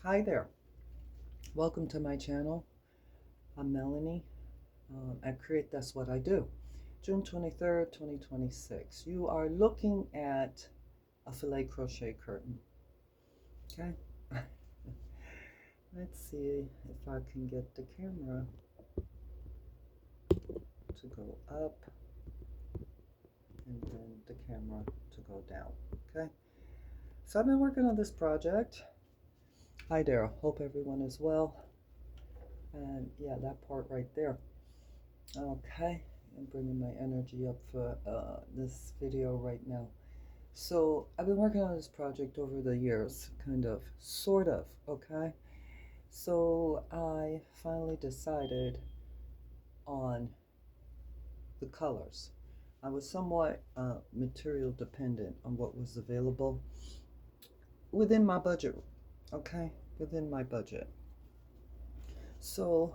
Hi there. Welcome to my channel. I'm Melanie. At Create That's What I Do. June 23rd, 2026. You are looking at a filet crochet curtain. Okay? Let's see if I can get the camera to go up and then the camera to go down. Okay? So I've been working on this project. Hi there. Hope everyone is well. And yeah, that part right there. Okay, I'm bringing my energy up for this video right now. So I've been working on this project over the years, sort of, okay? So I finally decided on the colors. I was somewhat material dependent on what was available within my budget, okay? Within my budget. So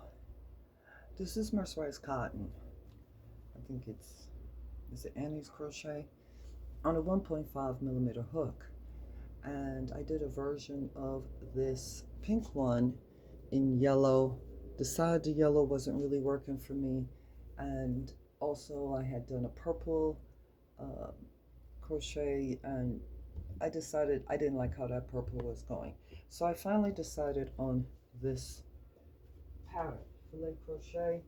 this is mercerized cotton. I think is it Annie's Crochet? On a 1.5 millimeter hook. And I did a version of this pink one in yellow. Decided the yellow wasn't really working for me. And also I had done a purple crochet, and I decided I didn't like how that purple was going. So I finally decided on this pattern, Filet Crochet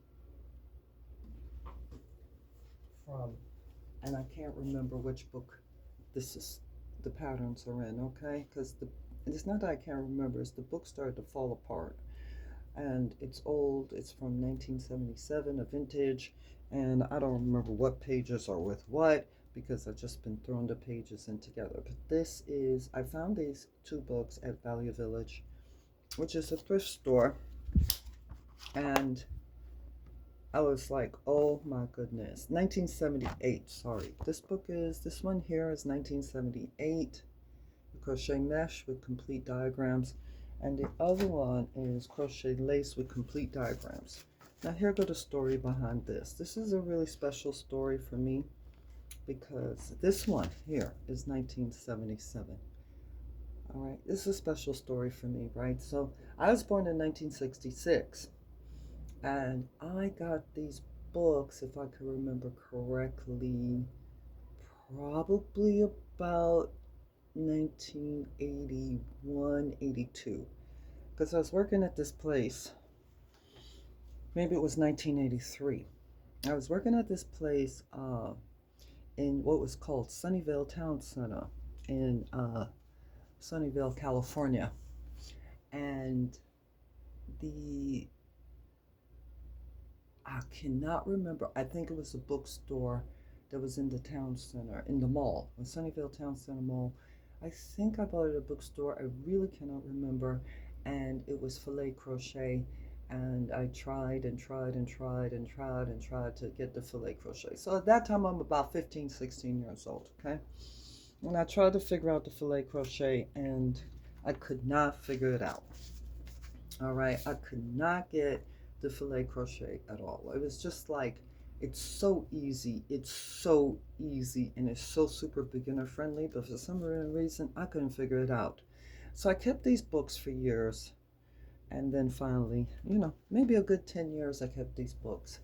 from, and I can't remember which book this is, the patterns are in, okay? Because it's not that I can't remember, it's the book started to fall apart. And it's old, it's from 1977, a vintage, and I don't remember what pages are with what, because I've just been throwing the pages in together. But this is, I found these two books at Value Village, which is a thrift store, and I was like, oh my goodness. 1978, sorry. This one here is 1978. Crochet mesh with complete diagrams. And the other one is crochet lace with complete diagrams. Now here go the story behind this. This is a really special story for me because this one here is 1977. All right, this is a special story for me, right? So I was born in 1966. And I got these books, if I can remember correctly, probably about 1981, 82. Because I was working at this place, maybe it was 1983. I was working at this place in what was called Sunnyvale Town Center in Sunnyvale, California. And I cannot remember. I think it was a bookstore that was in the town center, in the mall, the Sunnyvale Town Center Mall. I think I bought it at a bookstore. I really cannot remember. And it was Filet Crochet. And I tried and tried and tried and tried and tried to get the Filet Crochet. So at that time, I'm about 15, 16 years old, okay? And I tried to figure out the Filet Crochet, and I could not figure it out. All right, I could not get the Filet Crochet at all. It was just like, it's so easy, and it's so super beginner friendly, but for some reason I couldn't figure it out. So I kept these books for years, and then finally, maybe a good 10 years I kept these books.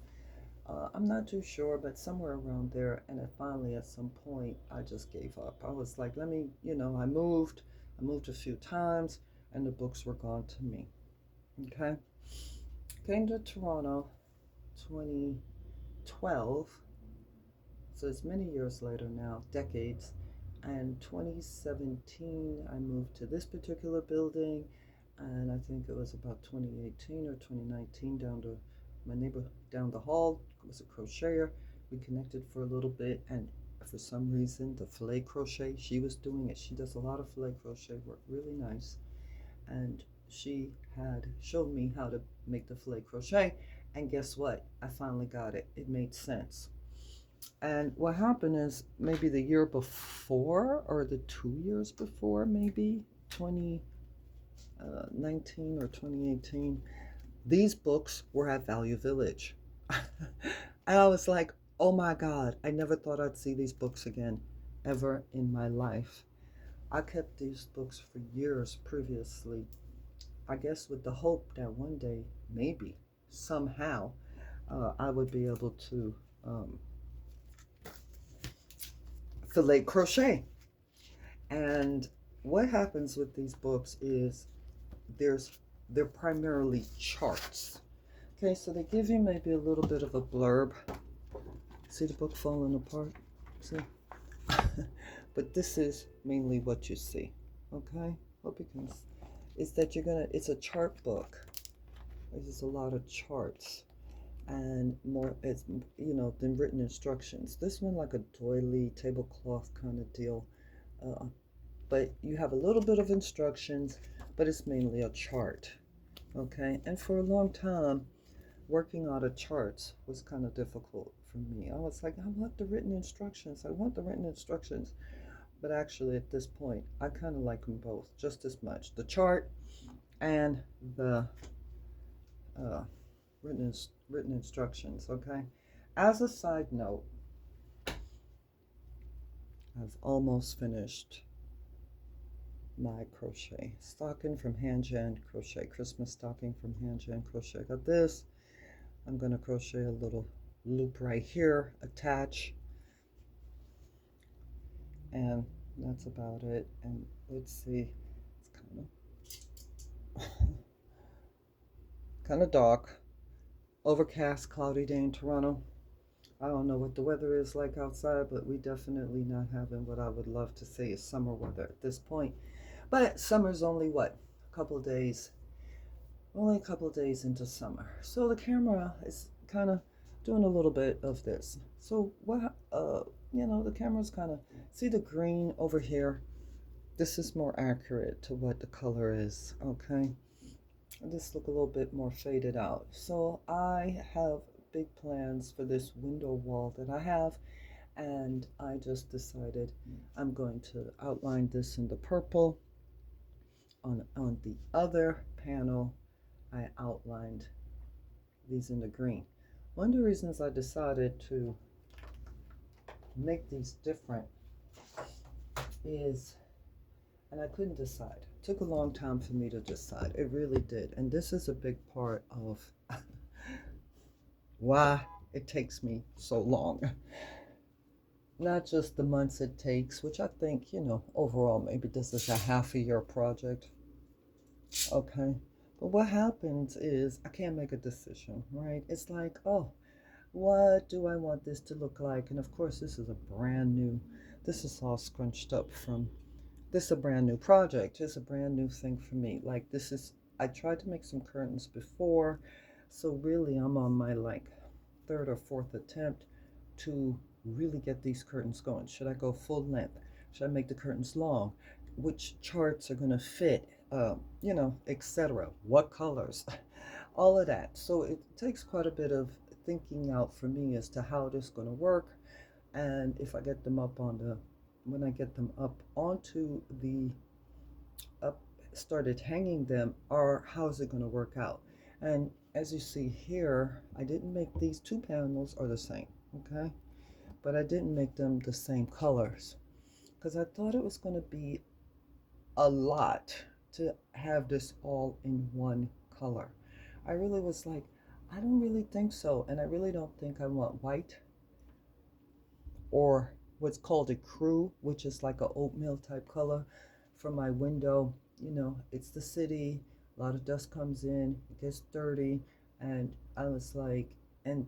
I'm not too sure, but somewhere around there, and then finally at some point I just gave up. I was like, I moved a few times, and the books were gone to me. Okay, came to Toronto 2012, so it's many years later now, decades. And 2017 I moved to this particular building, and I think it was about 2018 or 2019. Down to my neighbor down the hall was a crocheter. We connected for a little bit, and for some reason the Filet Crochet, she was doing it. She does a lot of Filet Crochet work, really nice, and she had showed me how to make the Filet Crochet, and guess what? I finally got it. It made sense. And what happened is, maybe the year before, or the 2 years before, maybe 2019 or 2018, these books were at Value Village. And I was like, oh my God, I never thought I'd see these books again, ever in my life. I kept these books for years previously, I guess with the hope that one day, maybe, somehow, I would be able to fillet crochet. And what happens with these books is there's they're primarily charts. Okay, so they give you maybe a little bit of a blurb. See the book falling apart? See? But this is mainly what you see. Okay? Hope you can. Is that it's a chart book. There's a lot of charts and more, it's, than written instructions. This one like a doily tablecloth kind of deal. Uh, but you have a little bit of instructions, but it's mainly a chart. Okay? And for a long time, working out of charts was kind of difficult for me. I was like, I want the written instructions. I want the written instructions. But actually, at this point, I kind of like them both just as much. The chart and the written instructions, okay? As a side note, I've almost finished my crochet stocking from Hand Jan Crochet, Christmas stocking from Hand Jan Crochet. Got this. I'm going to crochet a little loop right here, attach, and that's about it. And let's see, it's kind of dark, overcast, cloudy day in Toronto. I don't know what the weather is like outside, but we definitely not having what I would love to say is summer weather at this point. But summer's only what, a couple of days, only a couple of days into summer. So the camera is kind of doing a little bit of this. So what, the camera's kind of, see the green over here? This is more accurate to what the color is, okay? This look a little bit more faded out. So I have big plans for this window wall that I have, and I just decided I'm going to outline this in the purple. On the other panel, I outlined these in the green. One of the reasons I decided to make these different is, and I couldn't decide. It took a long time for me to decide. It really did. And this is a big part of why it takes me so long. Not just the months it takes, which I think, overall, maybe this is a half a year project. Okay. But what happens is I can't make a decision, right? It's like, oh, what do I want this to look like? And of course, this is this is all scrunched up this is a brand new project. It's a brand new thing for me. Like I tried to make some curtains before. So really I'm on my third or fourth attempt to really get these curtains going. Should I go full length? Should I make the curtains long? Which charts are going to fit? Etc. What colors? All of that. So it takes quite a bit of thinking out for me as to how this is going to work. And if I get them when I get them up onto started hanging them, or how's it going to work out? And as you see here, I didn't make these two panels are the same, okay? But I didn't make them the same colors because I thought it was going to be a lot to have this all in one color. I really was like, I don't really think so. And I really don't think I want white or what's called a crew, which is like a oatmeal type color for my window. It's the city, a lot of dust comes in, it gets dirty, and I was like, and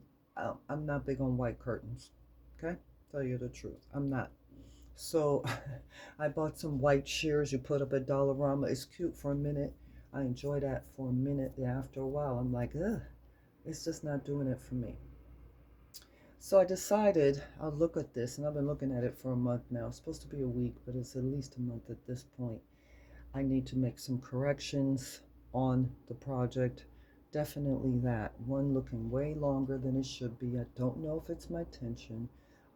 I'm not big on white curtains, okay? Tell you the truth, I'm not. So I bought some white shears you put up at Dollarama. It's cute for a minute. I enjoy that for a minute. Then after a while, I'm like, ugh, it's just not doing it for me. So I decided I'll look at this, and I've been looking at it for a month now. It's supposed to be a week, but it's at least a month at this point. I need to make some corrections on the project. Definitely that. One looking way longer than it should be. I don't know if it's my tension.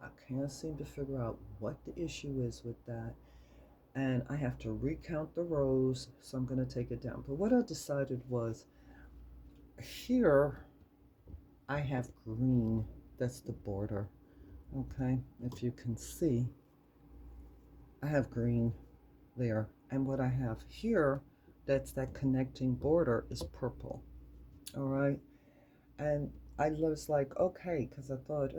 I can't seem to figure out what the issue is with that. And I have to recount the rows, so I'm going to take it down. But what I decided was, here I have green. That's the border. Okay, if you can see, I have green there. And what I have here that's that connecting border is purple. All right. And I was like, okay, because I thought,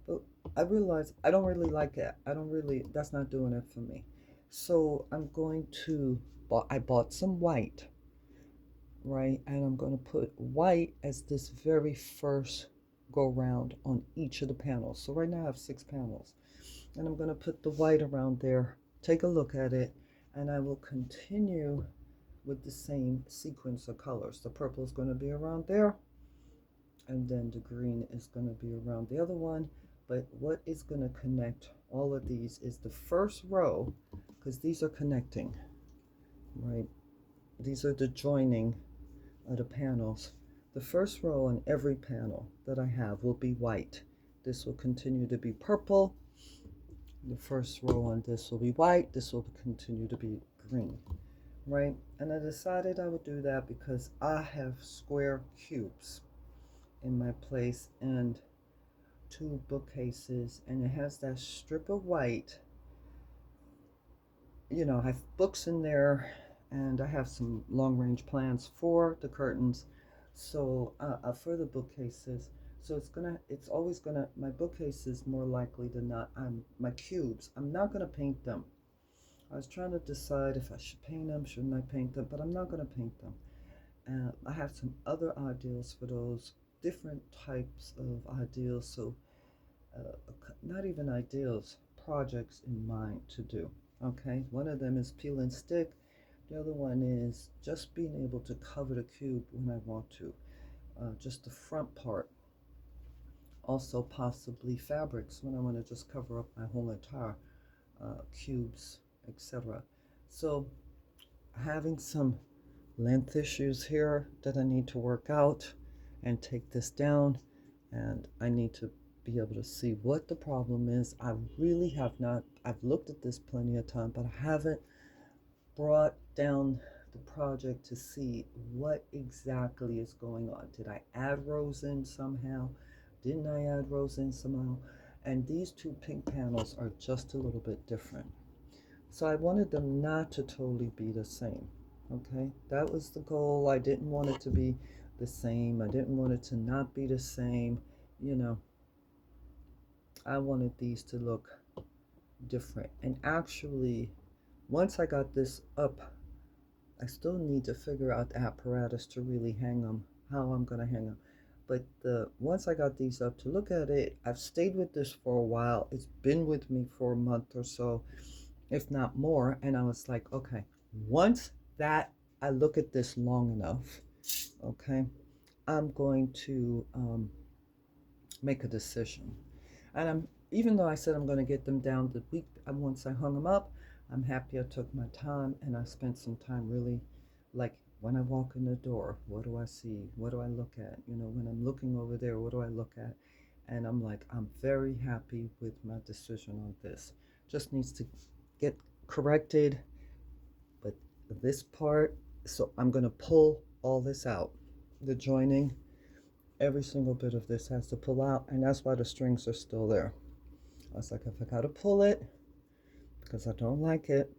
but I realized I don't really like it. I don't really, that's not doing it for me. So I'm going to, I bought some white, right? And I'm going to put white as this very first go round on each of the panels. So right now I have 6 panels. And I'm going to put the white around there, take a look at it, and I will continue with the same sequence of colors. The purple is going to be around there, and then the green is going to be around the other one. But what is going to connect all of these is the first row, because these are connecting, right? These are the joining of the panels. The first row on every panel that I have will be white. This will continue to be purple. The first row on this will be white. This will continue to be green, right? And I decided I would do that because I have square cubes in my place and 2 bookcases, and it has that strip of white. You know, I have books in there, and I have some long-range plans for the curtains, so for the bookcases. So it's always gonna, my bookcases more likely than not, my cubes, I'm not gonna paint them. I was trying to decide if I should paint them, shouldn't I paint them, but I'm not gonna paint them. I have some other ideas for those, different types of ideas, so not even ideals, projects in mind to do. Okay, one of them is peel and stick. The other one is just being able to cover the cube when I want to, just the front part. Also possibly fabrics when I want to just cover up my whole entire cubes, etc. So having some length issues here that I need to work out and take this down, and I need to be able to see what the problem is. I really have not, I've looked at this plenty of time, but I haven't brought down the project to see what exactly is going on. Did I add rows in somehow? Didn't I add rows in somehow? And these 2 pink panels are just a little bit different. So I wanted them not to totally be the same. Okay, that was the goal. I didn't want it to be the same. I didn't want it to not be the same. You know, I wanted these to look different. And actually, once I got this up, I still need to figure out the apparatus to really hang them, how I'm going to hang them. But once I got these up to look at it, I've stayed with this for a while. It's been with me for a month or so, if not more. And I was like, okay, once that I look at this long enough, okay, I'm going to make a decision. And even though I said I'm going to get them down the week, once I hung them up, I'm happy I took my time and I spent some time really, like when I walk in the door, what do I see? What do I look at? You know, when I'm looking over there, what do I look at? And I'm like, I'm very happy with my decision on this. Just needs to get corrected, but this part, so I'm going to pull all this out. The joining, every single bit of this has to pull out, and that's why the strings are still there. I was like, if I gotta pull it, because I don't like it,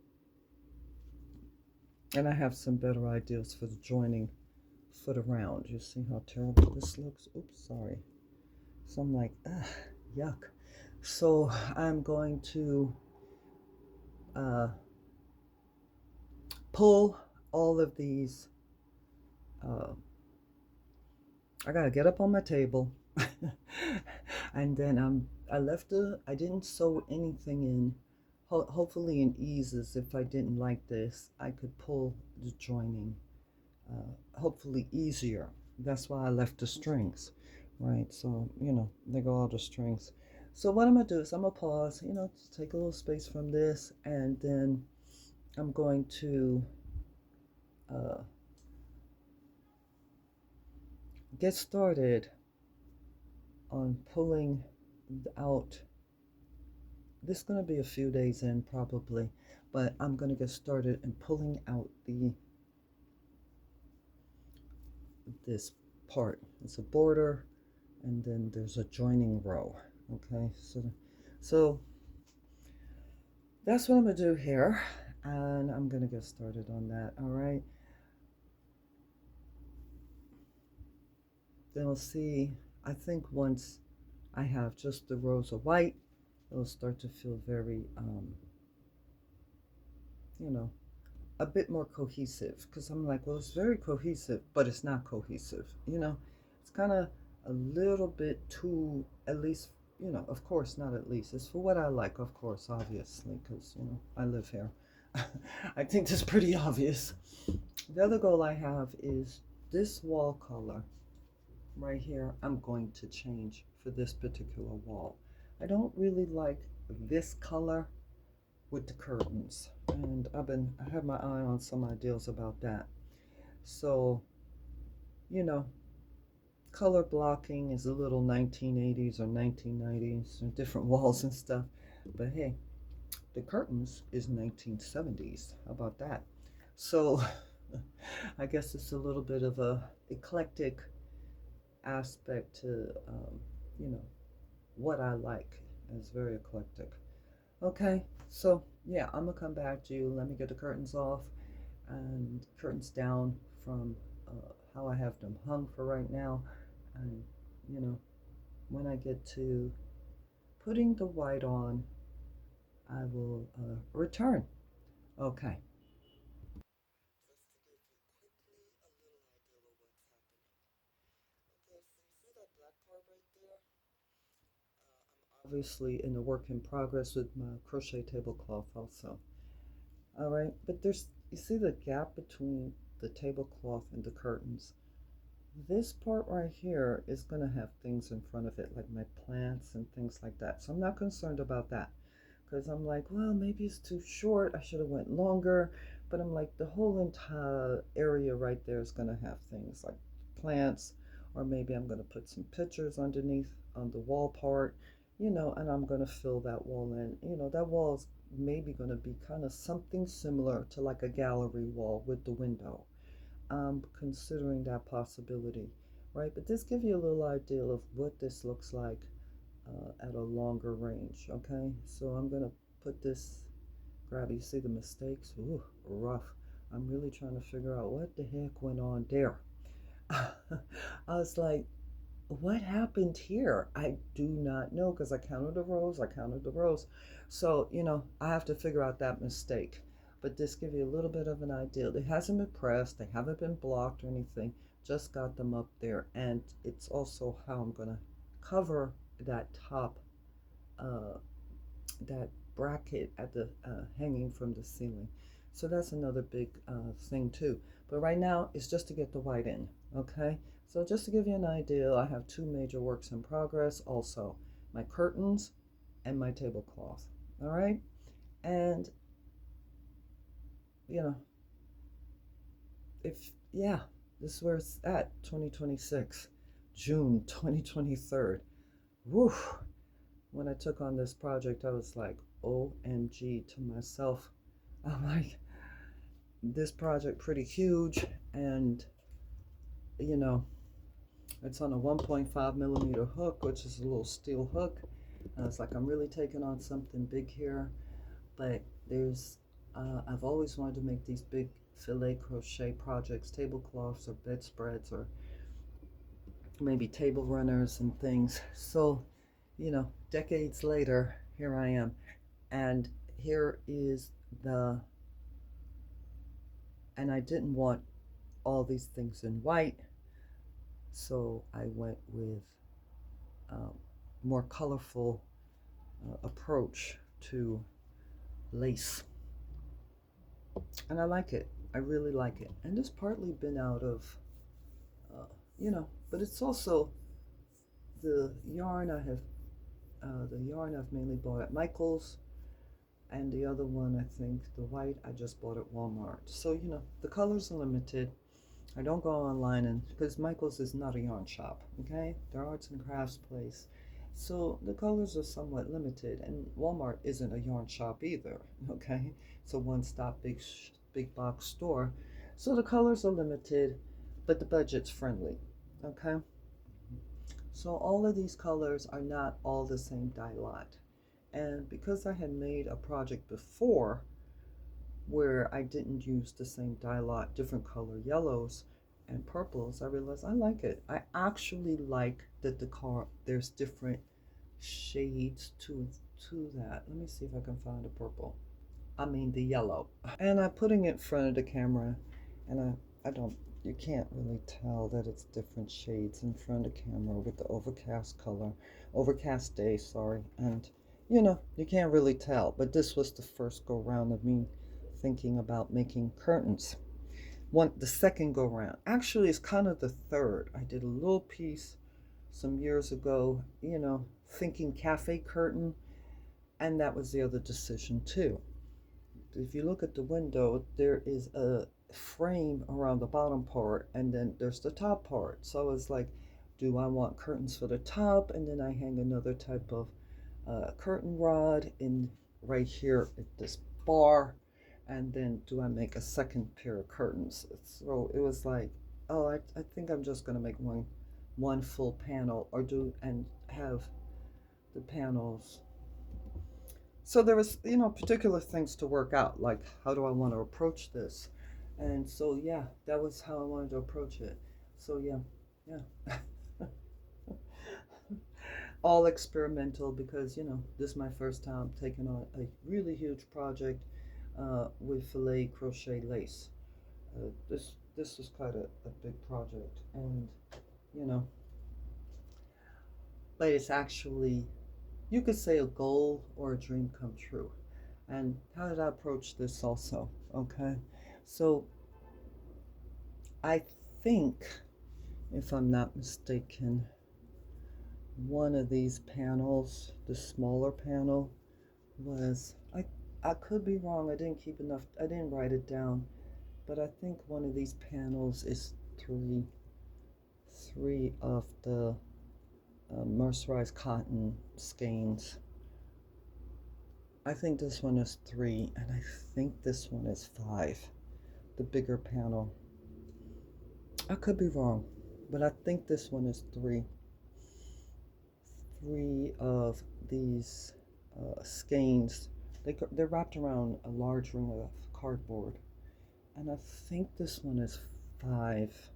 and I have some better ideas for the joining for the round. You see how terrible this looks? Oops, sorry. So I'm like, ugh, yuck. So I'm going to pull all of these. I gotta get up on my table, and then I didn't sew anything in. Hopefully in eases, if I didn't like this, I could pull the joining, hopefully easier. That's why I left the strings, right? So, you know, they go all the strings. So what I'm gonna do is I'm gonna pause, you know, take a little space from this, and then I'm going to get started on pulling out. This is going to be a few days in probably, but I'm going to get started in pulling out this part. It's a border, and then there's a joining row. Okay, so that's what I'm going to do here, and I'm going to get started on that. All right. they'll see, I think once I have just the rows of white, it'll start to feel very, you know, a bit more cohesive. Because I'm like, well, it's very cohesive, but it's not cohesive. It's kind of a little bit too, at least, of course, not at least. It's for what I like, of course, obviously, because, I live here. I think that's pretty obvious. The other goal I have is this wall color right here. I'm going to change for this particular wall. I don't really like this color with the curtains, and I have my eye on some ideas about that. So, you know, color blocking is a little 1980s or 1990s, or different walls and stuff. But hey, the curtains is 1970s. How about that? So, I guess it's a little bit of a eclectic aspect to, you know, what I like. It's very eclectic. Okay, so yeah, I'm gonna come back to you. Let me get the curtains off and curtains down from how I have them hung for right now. And, you know, when I get to putting the white on, I will return. Okay. Just to give you quickly a little idea of what's happening. Okay, so you see that black part right there? I'm obviously in a work in progress with my crochet tablecloth also. All right, but you see the gap between the tablecloth and the curtains. This part right here is going to have things in front of it, like my plants and things like that. So I'm not concerned about that, because I'm like, well, maybe it's too short. I should have went longer. But I'm like, the whole entire area right there is going to have things like plants, or maybe I'm going to put some pictures underneath on the wall part, and I'm going to fill that wall in. That wall is maybe going to be kind of something similar to like a gallery wall with the window. I'm considering that possibility, right? But this gives you a little idea of what this looks like at a longer range, okay? So I'm going to put this, you see the mistakes? Ooh, rough. I'm really trying to figure out what the heck went on there. I was like, what happened here? I do not know, because I counted the rows. So, I have to figure out that mistake. But this gives you a little bit of an idea. It hasn't been pressed, they haven't been blocked or anything, just got them up there. And it's also how I'm going to cover that top, that bracket at the hanging from the ceiling. So that's another big thing too. But right now, it's just to get the white in, okay? So just to give you an idea, I have two major works in progress also, my curtains and my tablecloth, all right? And, yeah, this is where it's at, 2026, June 2023. Woo! When I took on this project, I was like, OMG to myself. I'm like, this project pretty huge, and, it's on a 1.5 millimeter hook, which is a little steel hook. And it's like, I'm really taking on something big here. But I've always wanted to make these big filet crochet projects, tablecloths or bedspreads or maybe table runners and things. So, decades later, here I am. And here is and I didn't want all these things in white. So I went with more colorful approach to lace. And I like it. I really like it. And it's partly been out of, but it's also the yarn I've mainly bought at Michael's, and the other one, I think, the white, I just bought at Walmart. So, the colors are limited. I don't go online, and because Michael's is not a yarn shop, okay? They're arts and crafts place. So the colors are somewhat limited, and Walmart isn't a yarn shop either, okay? It's a one-stop big box store. So the colors are limited, but the budget's friendly, okay? So all of these colors are not all the same dye lot. And because I had made a project before where I didn't use the same dye lot, different color yellows, and purples, I realized I like it. I actually like that there's different shades to that. Let me see if I can find a purple. I mean the yellow. And I'm putting it in front of the camera, and I don't, you can't really tell that it's different shades in front of the camera with the overcast day, sorry. And you can't really tell, but this was the first go round of me thinking about making curtains. The second go round. Actually, it's kind of the third. I did a little piece some years ago, thinking cafe curtain, and that was the other decision too. If you look at the window, there is a frame around the bottom part, and then there's the top part. So it's like, do I want curtains for the top, and then I hang another type of curtain rod in right here at this bar, and then do I make a second pair of curtains? So it was like, oh, I think I'm just gonna make one full panel, or do and have the panels. So there was, particular things to work out, like how do I want to approach this? And so yeah, that was how I wanted to approach it. So yeah. All experimental, because this is my first time taking on a really huge project with Filet Crochet lace. This was quite a big project, and you know but it's actually, you could say, a goal or a dream come true. And how did I approach this also? Okay, so I think, if I'm not mistaken, one of these panels, the smaller panel, was, I could be wrong, I didn't write it down, but I think one of these panels is three of the mercerized cotton skeins. I think this one is 3, and I think this one is 5, the bigger panel. I could be wrong, but I think this one is 3 of these skeins. They're wrapped around a large ring of cardboard, and I think this one is 5.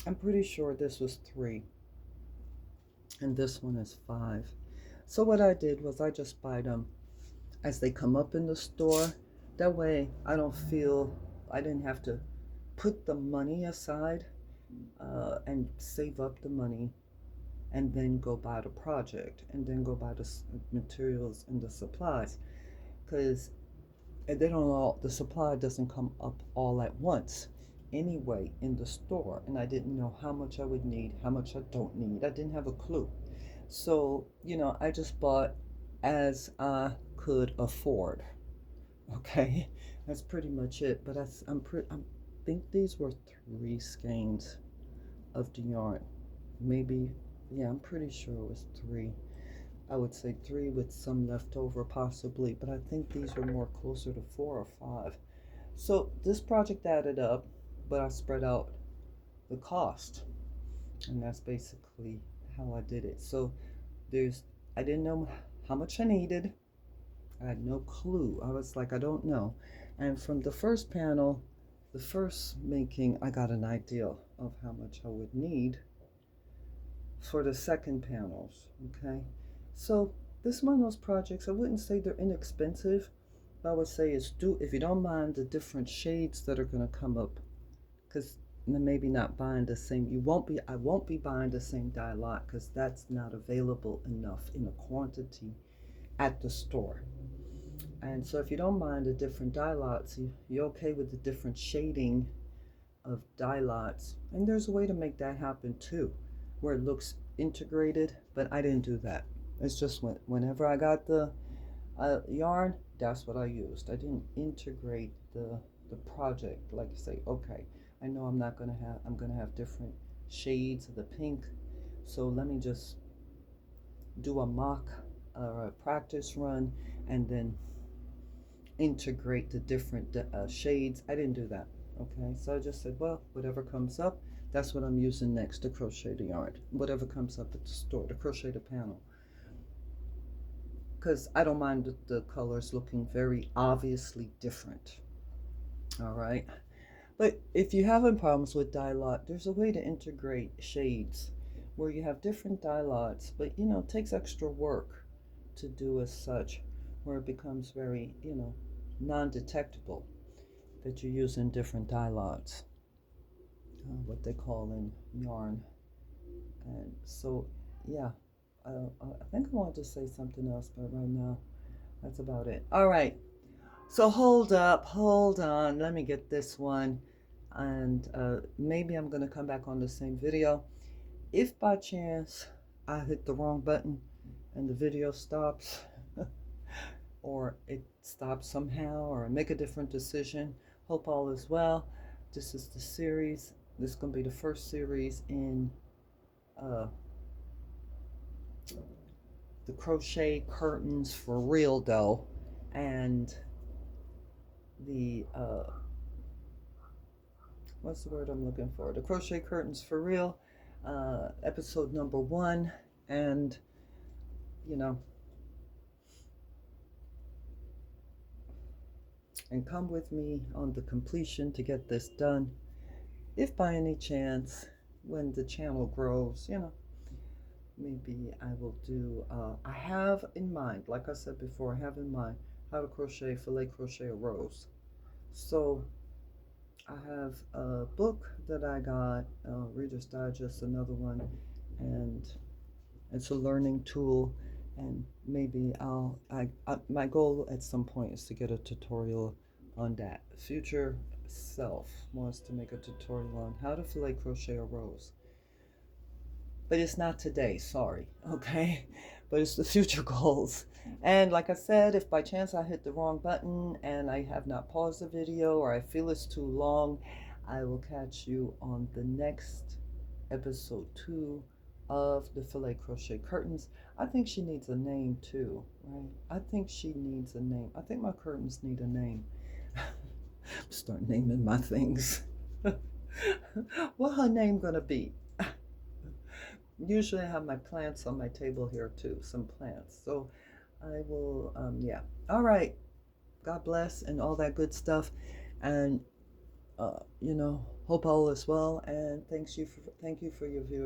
I'm pretty sure this was 3, and this one is 5. So what I did was I just buy them as they come up in the store. That way I didn't have to put the money aside and save up the money and then go buy the project and then go buy the materials and the supplies, because the supply doesn't come up all at once anyway in the store, and I didn't know how much I would need, how much I don't need. I didn't have a clue. So I just bought as I could afford. Okay, that's pretty much it. But I think these were 3 skeins of the yarn. Maybe, yeah, I'm pretty sure it was 3. I would say 3 with some left over possibly, but I think these were more closer to 4 or 5. So this project added up, but I spread out the cost, and that's basically how I did it. So I didn't know how much I needed. I had no clue. I was like, I don't know. And from the first panel, the first making, I got an idea of how much I would need for the second panels. Okay, so this is one of those projects, I wouldn't say they're inexpensive, but I would say if you don't mind the different shades that are going to come up, because maybe not buying the same, I won't be buying the same dye lot, because that's not available enough in a quantity at the store. And so if you don't mind the different dye lots, you're okay with the different shading of dye lots, and there's a way to make that happen too, where it looks integrated, but I didn't do that. It's just whenever I got the yarn, that's what I used. I didn't integrate the project, like say, okay, I know I'm gonna have different shades of the pink, so let me just do a mock or a practice run and then integrate the different shades. I didn't do that. Okay, so I just said, well, whatever comes up, that's what I'm using next to crochet the yarn. Whatever comes up at the store, to crochet the panel. because I don't mind the colors looking very obviously different. All right. But if you're having problems with dye lot, there's a way to integrate shades where you have different dye lots, but it takes extra work to do as such, where it becomes very, non-detectable that you're using different dye lots, what they call in yarn. And so, yeah, I think I wanted to say something else, but right now, that's about it. All right. So hold up, hold on. Let me get this one. And maybe I'm going to come back on the same video. If by chance I hit the wrong button and the video stops, or it stops somehow, or I make a different decision, hope all is well. This is the series. This is going to be the first series in the crochet curtains for real though, and the what's the word I'm looking for? The crochet curtains for real, episode number 1, and and come with me on the completion to get this done. If by any chance, when the channel grows, maybe I will do, I have in mind, like I said before, I have in mind how to crochet, filet crochet a rose. So I have a book that I got, Reader's Digest, another one, and it's a learning tool, and maybe my goal at some point is to get a tutorial on that. Future self wants to make a tutorial on how to filet crochet a rose. But it's not today, sorry, okay? But it's the future goals. And like I said, if by chance I hit the wrong button and I have not paused the video, or I feel it's too long, I will catch you on the next episode 2 of the filet crochet curtains. I think she needs a name too, right? I think she needs a name. I think my curtains need a name. Start naming my things. What her name gonna be? Usually I have my plants on my table here too, some plants. So I will, yeah. All right. God bless and all that good stuff. And, hope all is well. And thank you for your viewers.